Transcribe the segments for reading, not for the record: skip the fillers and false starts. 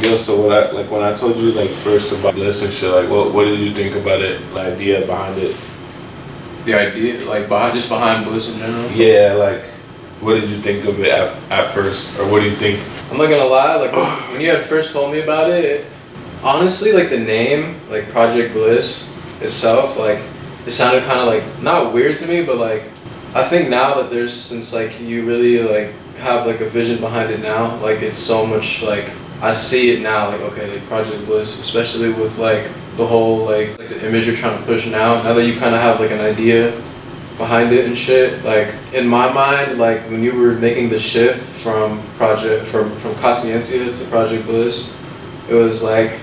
Yo, so when I told you like first about Bliss and shit, like what did you think about it? The idea behind it? The idea, like behind Bliss in general. Yeah, like what did you think of it at first, or what do you think? I'm not gonna lie, like when you had first told me about it, honestly, like the name, like Project Bliss itself, like it sounded kind of like not weird to me, but like I think now that there's since like you really like have like a vision behind it now, like it's so much like I see it now, like okay, like Project Bliss, especially with like the whole like the image you're trying to push now that you kind of have like an idea behind it and shit. Like in my mind, like when you were making the shift from Consciencia to Project Bliss, it was like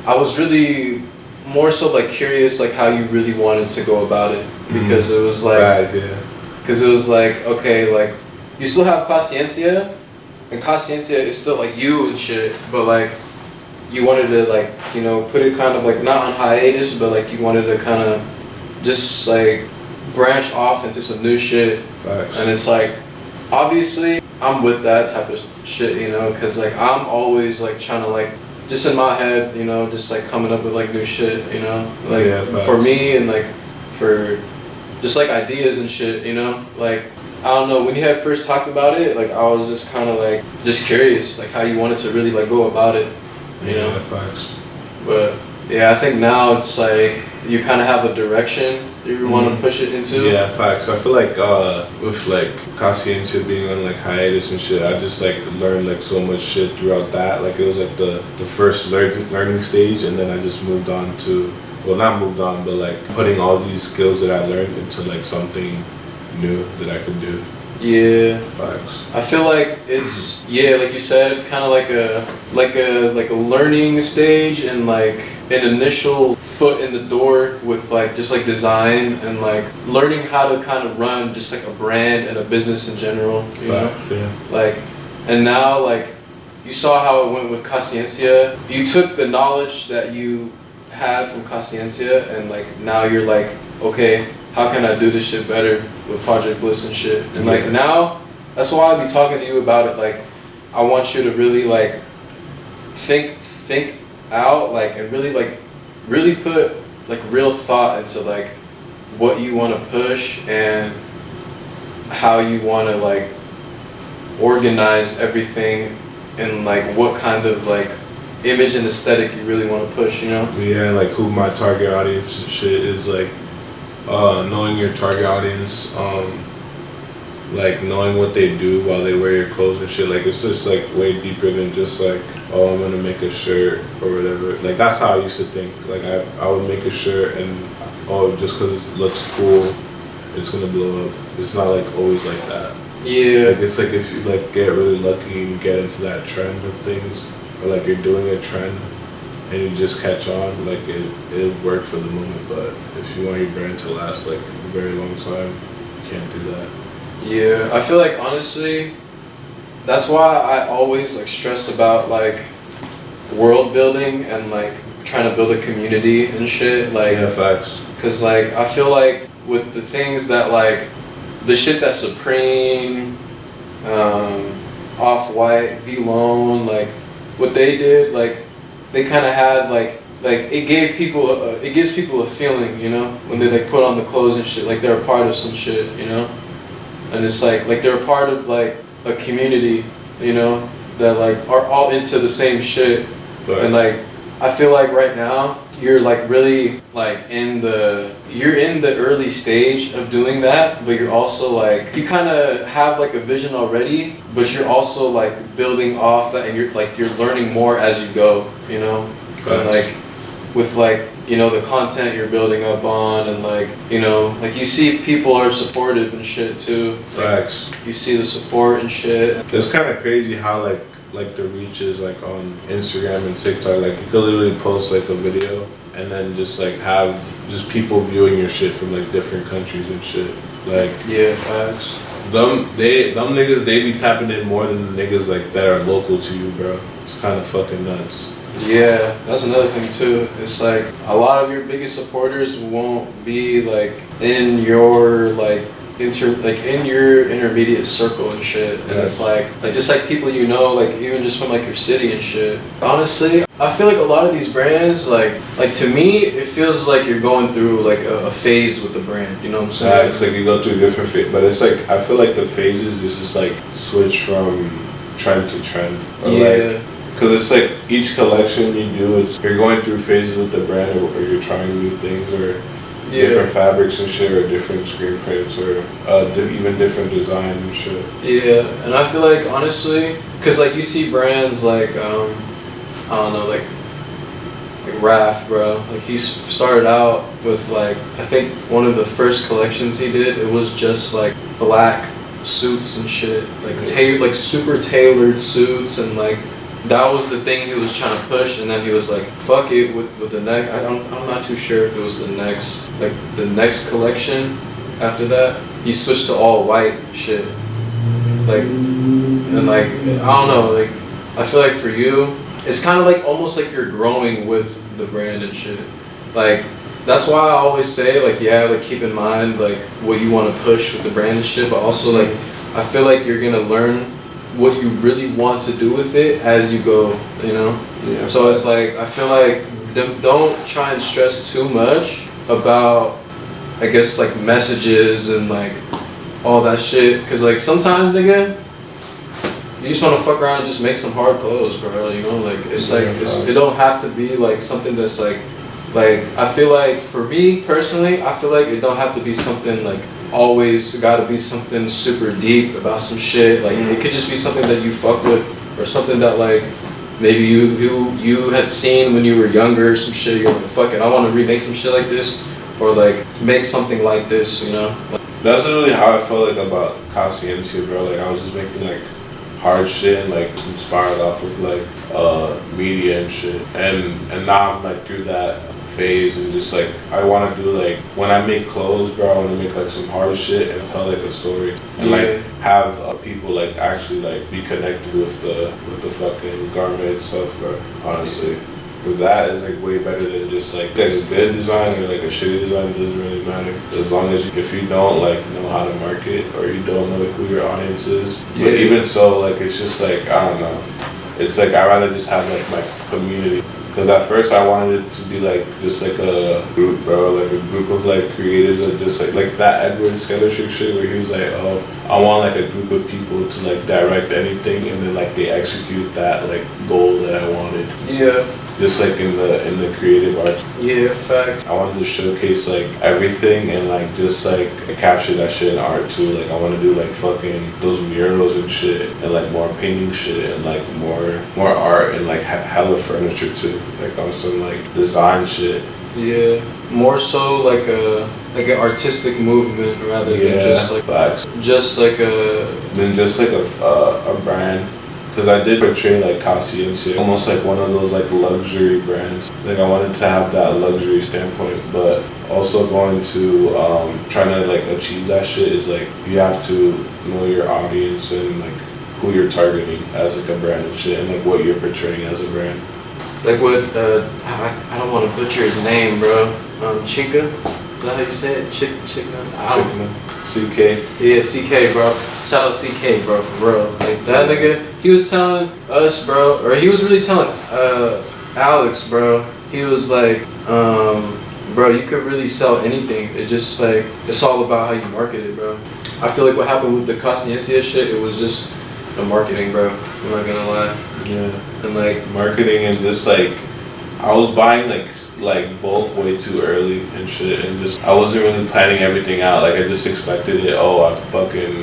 I was really more so like curious like how you really wanted to go about it, because it was like Right, yeah. because it was like okay, like you still have Consciencia, and Consciencia is still like you and shit, but like you wanted to like, you know, put it kind of like not on hiatus, but like you wanted to kind of just like branch off into some new shit. Facts. And it's like obviously I'm with that type of shit, you know, because like I'm always like trying to like just in my head, you know, just like coming up with like new shit, you know, like Yeah, for me and like for just like ideas and shit, you know, like I don't know, when you had first talked about it, like I was just kind of like just curious like how you wanted to really like go about it, you know. Yeah, facts. But yeah, I think now it's like you kind of have a direction you want to push it into. Yeah, facts. I feel like with like Consciencia being on like hiatus and shit, I just like learned like so much shit throughout that. Like it was like the first learning stage, and then I just moved on to, well, not moved on, but like putting all these skills that I learned into like something new that I could do. Yeah. Facts. I feel like it's like you said, kind of like a learning stage and like an initial foot in the door with like just like design and like learning how to kind of run just like a brand and a business in general, you Facts, know? yeah. Like, and now like you saw how it went with Consciencia. You took the knowledge that you had from Consciencia and like now you're like, okay, how can I do this shit better with Project Bliss and shit? And like now, that's why I'll be talking to you about it. Like, I want you to really like think out, like, and really put like real thought into like what you want to push and how you want to like organize everything and like what kind of like image and aesthetic you really want to push, you know? Yeah, like who my target audience and shit is, like knowing your target audience, like knowing what they do while they wear your clothes and shit. Like it's just like way deeper than just like, oh, I'm gonna make a shirt or whatever. Like that's how I used to think. Like I would make a shirt and oh, just because it looks cool, it's gonna blow up. It's not like always like that. Yeah. Like it's like if you like get really lucky and get into that trend of things, or like you're doing a trend and you just catch on, like it'll work for the moment. But if you want your brand to last like a very long time, you can't do that. Yeah, I feel like honestly, that's why I always like stress about like world building and like trying to build a community and shit. Like, yeah, facts. Cause like I feel like with the things that like the shit that Supreme, Off-White, V-Lone, like what they did, like they kind of had like it gives people a feeling, you know, when they like put on the clothes and shit, like they're a part of some shit, you know. And it's like they're a part of like a community, you know, that like are all into the same shit. Right. And like I feel like right now you're like really like you're in the early stage of doing that, but you're also like you kind of have like a vision already, but you're also like building off that, and you're learning more as you go, you know. Right. And like with like, you know, the content you're building up on, and like, you know, like you see people are supportive and shit too. Like, facts. You see the support and shit. It's kind of crazy how like the reach is like on Instagram and TikTok. Like you could literally post like a video and then just like have just people viewing your shit from like different countries and shit. Like yeah, facts. Them niggas, they be tapping in more than the niggas like that are local to you, bro. It's kind of fucking nuts. Yeah, that's another thing too. It's like a lot of your biggest supporters won't be like in your like in your intermediate circle and shit, and it's like just like people you know, like even just from like your city and shit. Honestly, I feel like a lot of these brands, like to me, it feels like you're going through like a phase with the brand. You know what I'm saying? Yeah, it's like you go through different phases, but it's like I feel like the phases is just like switch from trend to trend. Or yeah. Because it's like each collection you do, you're going through phases with the brand, or you're trying new things, or different fabrics and shit, or different screen prints, or even different design and shit. Yeah, and I feel like honestly, because like you see brands like I don't know, like Raph, bro. Like he started out with like I think one of the first collections he did, it was just like black suits and shit, like super tailored suits, and like that was the thing he was trying to push. And then he was like, fuck it with the next. I'm not too sure if it was the next collection after that. He switched to all white shit, like, and like I don't know, like I feel like for you, it's kind of like almost like you're growing with the brand and shit. Like that's why I always say like keep in mind like what you want to push with the brand and shit, but also like I feel like you're gonna learn what you really want to do with it as you go, you know? Yeah. So it's like I feel like don't try and stress too much about I guess like messages and like all that shit, cause like sometimes nigga, you just wanna fuck around and just make some hard clothes, bro. You know, like it's like it don't have to be like something that's like I feel like for me personally, I feel like it don't have to be something like always gotta be something super deep about some shit. Like it could just be something that you fuck with, or something that like maybe you had seen when you were younger, some shit. You're like, fuck it, I want to remake some shit like this, or like make something like this, you know? That's literally how I felt like about Casientia, bro. Like I was just making like hard shit and like inspired off of like media and shit, and now I'm like through that phase, and just like I want to do like when I make clothes, bro, I want to make like some hard shit and tell like a story, and like have people like actually like be connected with the fucking garment and stuff, bro. Honestly, but that is like way better than just like a good design or like a shitty design. Doesn't really matter as long as if you don't like know how to market, or you don't know like who your audience is. But even so, like it's just like I don't know. It's like I'd rather just have like my community. Because at first I wanted it to be like just like a group, bro, like a group of like creators that just like that Edward Skellershik shit where he was like, oh, I want like a group of people to like direct anything, and then like they execute that like goal that I wanted. Yeah. Just like in the creative art. Yeah, fact. I wanted to showcase like everything, and like just like capture that shit in art too. Like I want to do like fucking those murals and shit, and like more painting shit, and like more art, and like hella furniture too. Like on some like design shit. Yeah, more so like an artistic movement rather than just like facts. Just like a brand. Because I did portray like Casientia, almost like one of those like luxury brands. Like I wanted to have that luxury standpoint, but also going to trying to like achieve that shit is like you have to know your audience and like who you're targeting as like a brand and shit, and like what you're portraying as a brand. Like what I don't want to butcher his name, bro. Chinka, is that how you say it? Chikna. CK. Yeah, CK, bro. Shout out CK, bro, for real. Like that nigga, he was telling us, bro, or he was really telling Alex, bro. He was like, bro, you could really sell anything. It just like it's all about how you market it, bro. I feel like what happened with the Casientia shit, it was just the marketing, bro. I'm not gonna lie. Yeah. And like marketing and just like I was buying like bulk way too early and shit, and just I wasn't really planning everything out. Like I just expected it. Oh, I fucking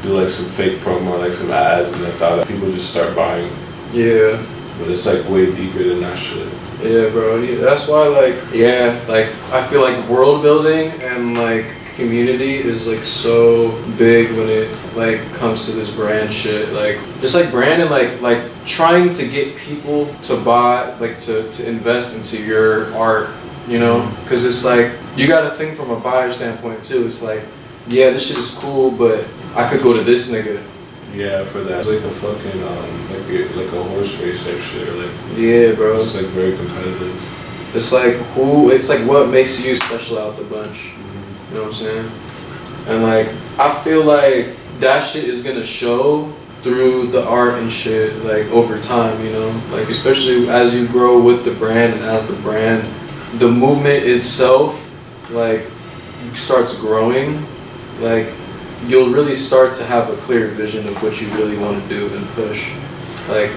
do like some fake promo, like some ads, and I thought that people just start buying. Yeah. But it's like way deeper than that shit. Yeah, bro. Yeah, that's why like I feel like world building and like community is like so big when it like comes to this brand shit. Like just like brand and like trying to get people to buy, like to invest into your art, you know? Because it's like you gotta think from a buyer standpoint too. It's like, yeah, this shit is cool, but I could go to this nigga. Yeah, for that. It's like a fucking like a horse race type shit, or like yeah, bro. It's like very competitive. It's like what makes you special out the bunch. You know what I'm saying? And like, I feel like that shit is gonna show through the art and shit, like over time, you know, like especially as you grow with the brand and as the brand, the movement itself, like starts growing, like you'll really start to have a clear vision of what you really want to do and push, like,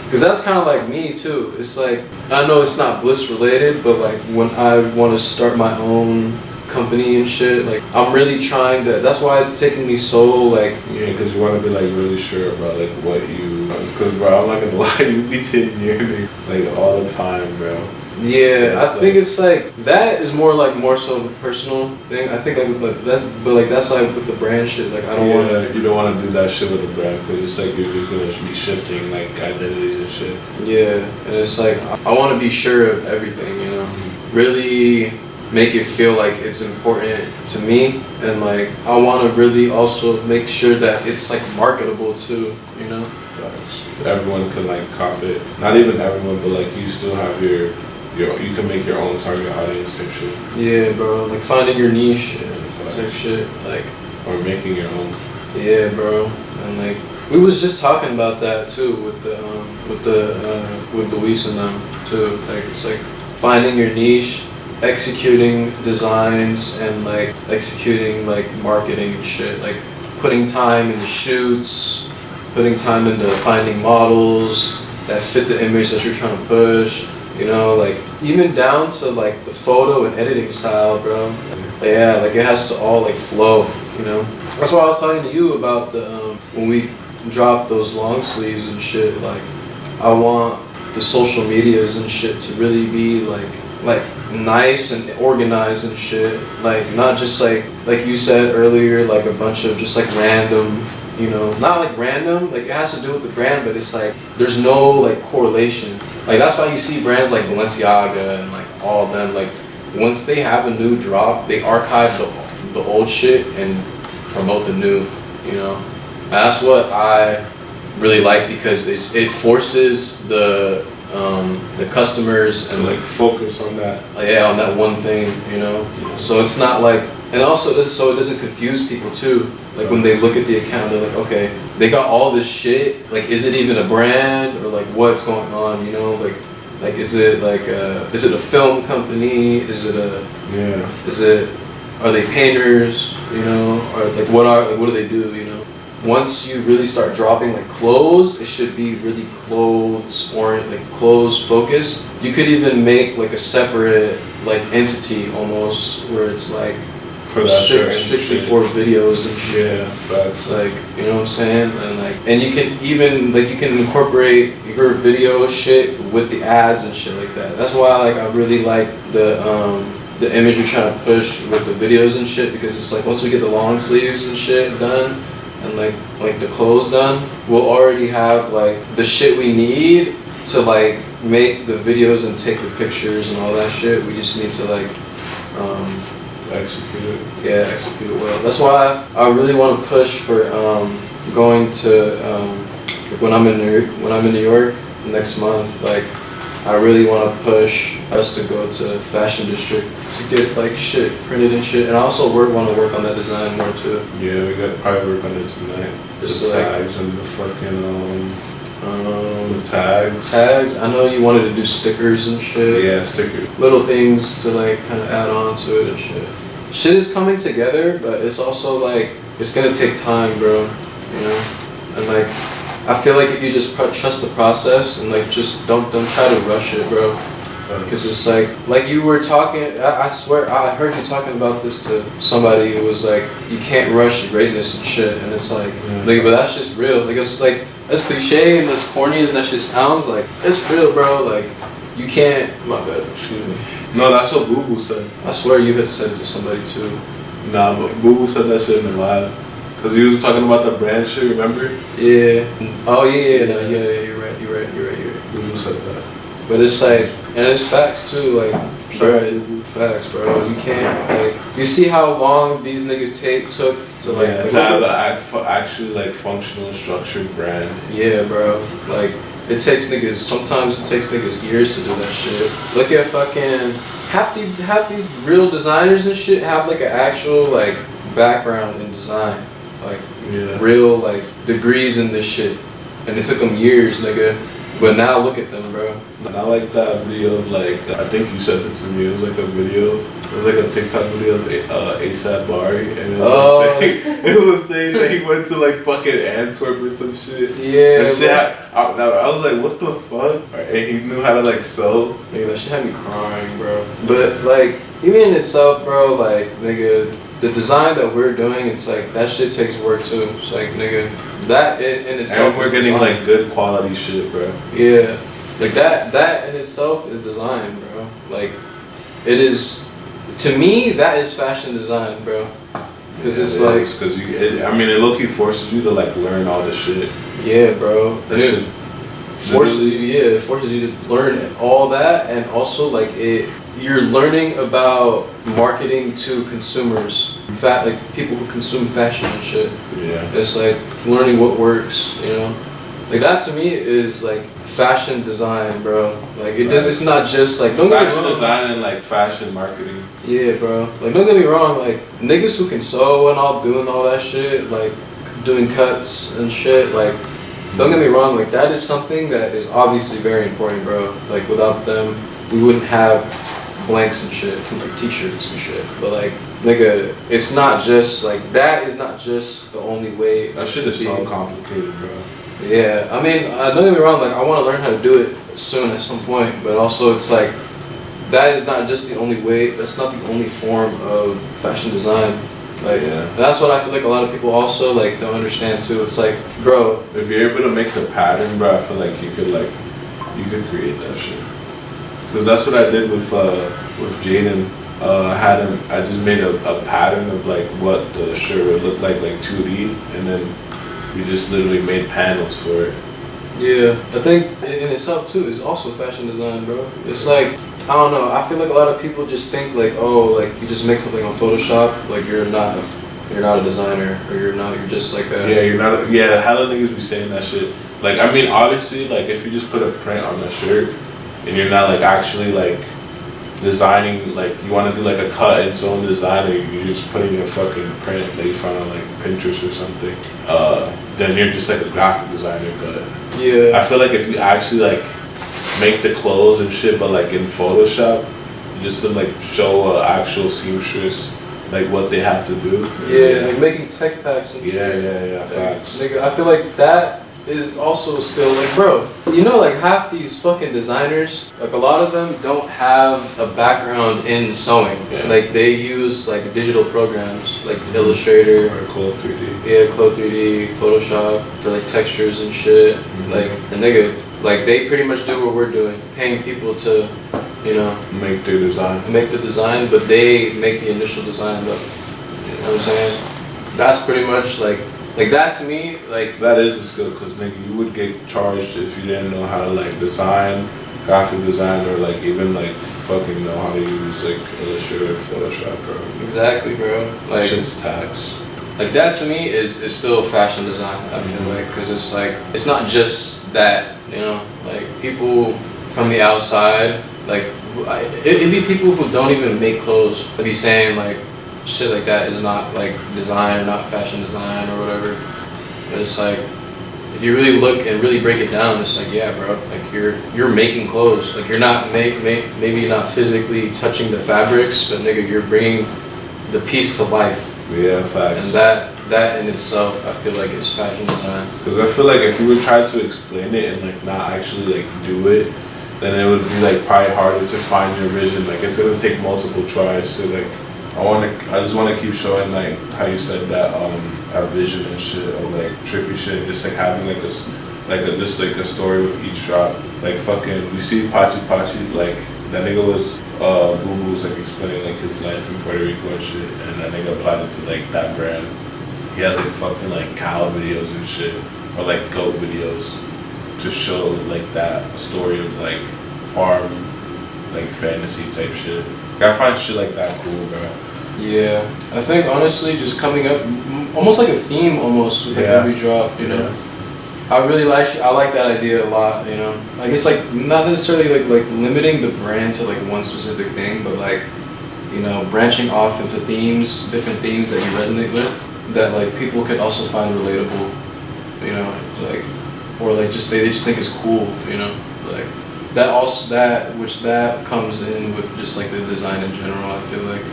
because that's kind of like me too. It's like, I know it's not Bliss related, but like when I want to start my own company and shit, like I'm really trying to, that's why it's taking me so like, yeah, because you want to be like really sure about like what you, because bro, I'm not gonna lie, you be changing me like all the time, bro. yeah, So I think it's like, that is more so of a personal thing. I think like that's, but like that's like with the brand shit, like I don't want to. You don't want to do that shit with a brand because it's like you're just gonna be shifting like identities and shit. Yeah, and it's like, I want to be sure of everything, you know, really make it feel like it's important to me, and like I want to really also make sure that it's like marketable too, you know. Everyone can like cop it. Not even everyone, but like you still have your you can make your own target audience type shit. Yeah, bro, like finding your niche type shit, like, or making your own. Yeah, bro, and like we was just talking about that too with Luis and them too. Like it's like finding your niche, executing designs, and like executing like marketing and shit. Like putting time into shoots, putting time into finding models that fit the image that you're trying to push. You know, like even down to like the photo and editing style, bro. Yeah, like it has to all like flow. You know, that's why I was talking to you about the when we dropped those long sleeves and shit. Like I want the social medias and shit to really be like nice and organized and shit. Like not just like you said earlier, like a bunch of just like random. You know, not like random. Like it has to do with the brand, but it's like there's no like correlation. Like that's why you see brands like Balenciaga and like all of them, like once they have a new drop, they archive the old shit and promote the new, you know. And that's what I really like because it forces the customers and like focus on that. Yeah, on that one thing, you know. Yeah. So it's not like, and also so it doesn't confuse people too. Like when they look at the account, they're like, okay, they got all this shit. Like, is it even a brand or like what's going on? You know, like is it a film company? Is it are they painters? You know, or like what do they do? You know, once you really start dropping like clothes, it should be really clothes focused. You could even make like a separate like entity almost where it's like. For that strictly for videos and shit. Yeah, like, you know what I'm saying? And you can even like you can incorporate your video shit with the ads and shit like that. That's why like I really like the image you're trying to push with the videos and shit, because it's like once we get the long sleeves and shit done and like the clothes done, we'll already have like the shit we need to like make the videos and take the pictures and all that shit. We just need to like execute it. Yeah, execute it well. That's why I really want to push for going to when I'm in New York next month. Like, I really want to push us to go to Fashion District to get like shit printed and shit. And I also want to work on that design more too. Yeah, we got to probably work on it tonight. Just the like, tags and the fucking the tags. Tags. I know you wanted to do stickers and shit. Yeah, stickers. Little things to like kind of add on to it and shit. Shit is coming together, but it's also like it's gonna take time, bro. You know, and like I feel like if you just trust the process and like just don't try to rush it, bro. Because it's like you were talking. I swear I heard you talking about this to somebody. It was like you can't rush greatness and shit, and it's like but that's just real. Like it's like as cliche and as corny as that shit sounds, like it's real, bro. Like you can't. My bad. Excuse me. No, that's what Boo Boo said. I swear you had said it to somebody too. Nah, but Boo Boo said that shit in the live. Cause he was talking about the brand shit, remember? Yeah. Oh yeah, no, yeah. You're right. Boo Boo said that. But it's like, and it's facts too. Like, bro, facts, bro. You can't like. You see how long these niggas took to like. To have an actually like functional, structured brand. Yeah, bro. Like. It takes niggas, sometimes it takes niggas years to do that shit. Look at fucking, half these real designers and shit have like an actual like background in design, like Yeah. real like degrees in this shit, and it took them years, nigga. But now look at them, bro. And I like that video of like, I think you sent it to me, it was like a video, it was like a TikTok video of ASAP Bari, and it was saying that he went to like fucking Antwerp or some shit. Yeah. That shit I was like, what the fuck? And he knew how to like sew. Nigga, that shit had me crying, bro. But like, even in itself, bro, like, nigga, the design that we're doing, it's like, that shit takes work too. It's like, nigga, that in itself And we're is getting design. like good quality shit, bro. Yeah. Like that in itself is design, bro. Like, it is, to me, that is fashion design, bro. Because it's like, because it low-key forces you to like learn all this shit. yeah, bro. That shit It forces you to learn all that, and also like you're learning about marketing to consumers, like people who consume fashion and shit. Yeah. It's like learning what works, you know. Like that to me is like fashion design, bro. Like it's not just like, don't get me fashion wrong. design and like fashion marketing. Yeah, bro. Like, don't get me wrong. Like, niggas who can sew and all doing all that shit, like doing cuts and shit. Like, don't get me wrong. Like, that is something that is obviously very important, bro. Like, without them, we wouldn't have blanks and shit, like t-shirts and shit. But like, nigga, it's not just like that. Is not just the only way. That shit is so complicated, bro. Yeah, I mean, don't get me wrong. Like, I want to learn how to do it soon at some point. But also, it's like, that is not just the only way. That's not the only form of fashion design. Like, yeah. That's what I feel like a lot of people also like don't understand too. It's like, bro, if you're able to make the pattern, bro, I feel like you could create that shit. Cause that's what I did with Jaden. I just made a pattern of like what the shirt would look like 2D, and then we just literally made panels for it. Yeah, I think in itself too is also fashion design, bro. It's like, I don't know. I feel like a lot of people just think like, oh, like you just make something on Photoshop, like you're not a designer, or you're just like a. Yeah, you're not. Hella niggas be saying that shit. Like, I mean, honestly, like if you just put a print on a shirt, and you're not like actually like designing, like you want to do like a cut and sew and design, or you're just putting a fucking print that you found on like Pinterest or something, then you're just like a graphic designer. But yeah, I feel like if you actually like make the clothes and shit, but like in Photoshop, just to like show a actual seamstress like what they have to do. Yeah, like making tech packs and shit. Yeah, facts. Nigga, I feel like that is also still like, bro, you know, like half these fucking designers, like a lot of them don't have a background in sewing. Yeah. Like they use like digital programs like Illustrator. Or Code 3D. Yeah, Code 3D, Photoshop for like textures and shit. Like, and nigga, like they pretty much do what we're doing, paying people to, you know, make the design, but they make the initial design though. You know what I'm saying? That's pretty much like that to me, like. That is a skill, cause nigga, you would get charged if you didn't know how to like design, graphic design, or like even like fucking know how to use like Illustrator, Photoshop, bro. Exactly, bro. Like, it's tax. Like that to me is still fashion design. I feel like, cause it's like it's not just that, you know. Like people from the outside, like it'd be people who don't even make clothes. They'd be saying like shit like that is not like design or not fashion design or whatever. But it's like, if you really look and really break it down, it's like, yeah, bro, like you're making clothes. Like you're not maybe you're not physically touching the fabrics, but nigga, you're bringing the piece to life. Yeah, facts. And that in itself, I feel like is fashion design. Because I feel like if you would try to explain it and like not actually like do it, then it would be like probably harder to find your vision. Like it's gonna take multiple tries to like. I just want to keep showing like how you said that our vision and shit, or like trippy shit. Just like having like a story with each drop. Like fucking, we see Pachi, like that nigga was Boo Boo's like explaining like his life in Puerto Rico and shit, and that nigga applied it to like that brand. He has like fucking like cow videos and shit, or like goat videos, to show like that story of like farm, like fantasy type shit. I find shit like that cool, bro. Yeah, I think honestly, just coming up, almost like a theme, almost with like every drop, you know. I like that idea a lot, you know. Like it's like not necessarily like limiting the brand to like one specific thing, but like you know, branching off into themes, different themes that you resonate with, that like people can also find relatable, you know, like, or like just they just think is cool, you know, like that comes in with just like the design in general. I feel like,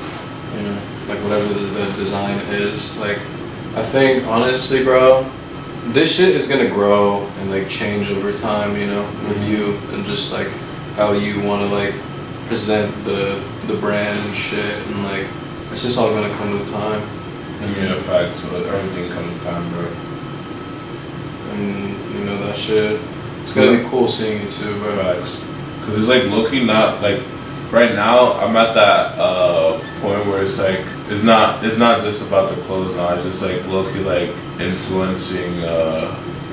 you know, like whatever the design is, like I think honestly, bro, this shit is gonna grow and like change over time, you know, with you and just like how you want to like present the brand and shit, and like it's just all gonna come with time. Yeah, facts. So everything comes with time, bro. And you know that shit. It's gonna be cool seeing it too, bro. Facts. Cause it's like low-key not like right now. I'm at that point where it's like it's not just about the clothes now. It's just like low-key like influencing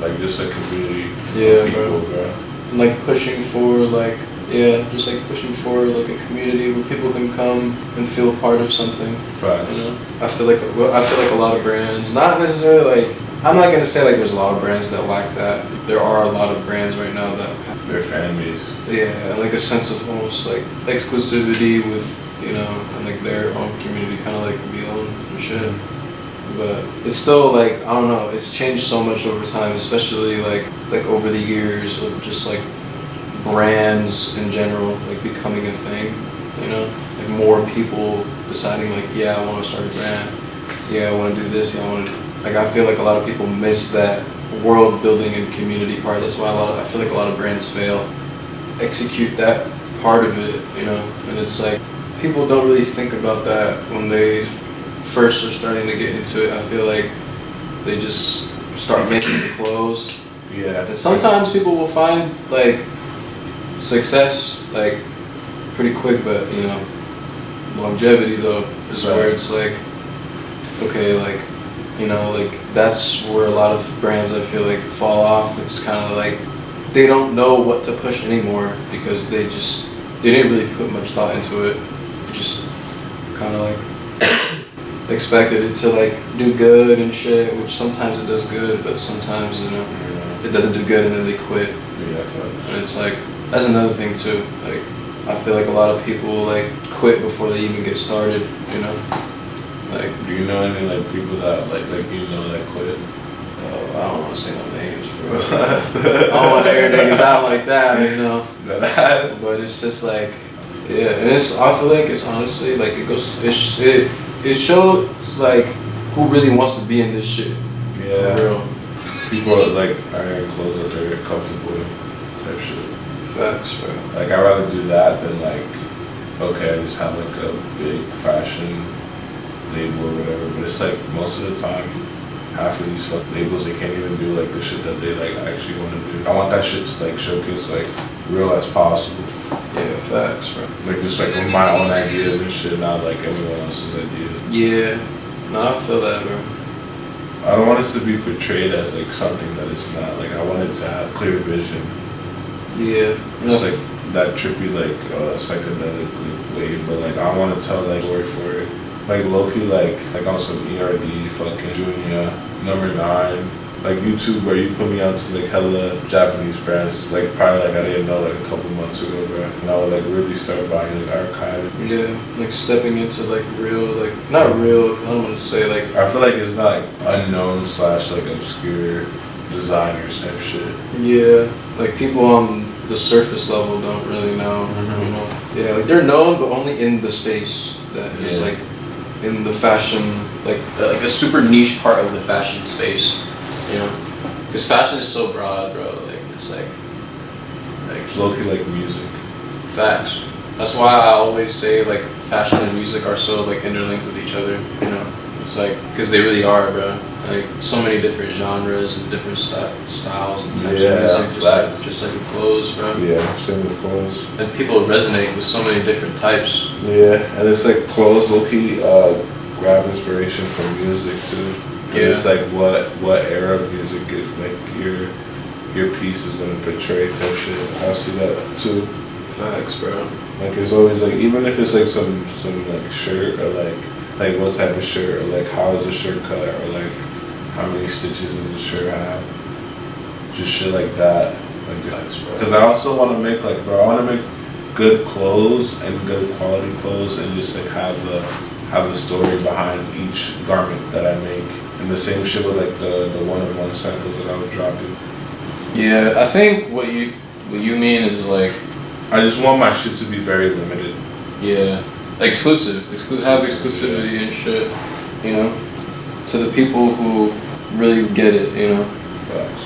like just a community of people, bro. And like pushing for like. Yeah, just like pushing for like a community where people can come and feel part of something. Right. You know, I feel like a lot of brands, not necessarily like, I'm not gonna say like there's a lot of brands that lack that. There are a lot of brands right now that have their fan base. Yeah, like a sense of almost like exclusivity with, you know, and like their own community, kind of like Beyond and shit. But it's still like, I don't know, it's changed so much over time, especially like over the years of just like brands in general like becoming a thing, you know, like more people deciding like, yeah, I want to start a brand, yeah, I want to do this, yeah, I want to, like I feel like a lot of people miss that world building and community part. That's why I feel like a lot of brands fail execute that part of it, you know. And it's like people don't really think about that when they first are starting to get into it. I feel like they just start making the clothes. Yeah. And sometimes people will find like success like pretty quick, but you know, longevity though is where it's like, okay, like, you know, like that's where a lot of brands I feel like fall off. It's kind of like they don't know what to push anymore because they didn't really put much thought into it. They just kind of like expected it to like do good and shit, which sometimes it does good, but sometimes, you know, it doesn't do good and then they quit. Yeah. And it's like, that's another thing too. Like, I feel like a lot of people like quit before they even get started, you know? Like, do you know any like people that like you know that quit? I don't want to say no names, bro. I don't want to air niggas out like that, you know? But it's just like, yeah, and I feel like it's honestly like it shows like who really wants to be in this shit. Yeah. For real. People are like iron clothes that they're comfortable with, type shit. Facts, bro. Like I'd rather do that than like, okay, I just have like a big fashion label or whatever. But it's like most of the time, half of these fucking labels, they can't even do like the shit that they like actually want to do. I want that shit to like showcase like real as possible. Yeah, facts, bro. Like just like with my own ideas and shit, not like everyone else's ideas. Yeah, no, I feel that, bro. I don't want it to be portrayed as like something that it's not. Like I want it to have clear vision. Yeah. It's like that trippy like psychedelic wave, but like I want to tell like story for it. Like low-key like on some ERD fucking Junior, number 9. Like YouTube where you put me onto like hella Japanese brands, like probably like I didn't know like a couple months ago, bro. And I would like really start buying like archive. Yeah, like stepping into like real, like not real, I don't want to say like. I feel like it's not like unknown / like obscure designers type shit. Yeah, like people on the surface level don't really know, you know. Yeah, like they're known but only in the space that is like in the fashion, like a super niche part of the fashion space. You know, because fashion is so broad, bro. Like it's like it's low-key like music. Facts. That's why I always say like fashion and music are so like interlinked with each other. You know, it's like because they really are, bro. Like so many different genres and different styles and types of music, just like with clothes, bro. Yeah, same with clothes. And people resonate with so many different types. Yeah, and it's like clothes low-key grab inspiration from music too. And it's like what era of music is like your piece is gonna portray type shit. I see that too. Facts, bro. Like it's always like even if it's like some like shirt or like what type of shirt or like how is the shirt cut or like how many stitches does the shirt have, just shit like that. Like because I also want to make like, bro, I want to make good clothes and good quality clothes, and just like have the story behind each garment that I make. And the same shit with like the one-of-one samples that I was dropping. Yeah, I think what you mean is like, I just want my shit to be very limited. yeah, exclusive, have exclusivity and shit, you know, to the people who really get it, you know. Facts.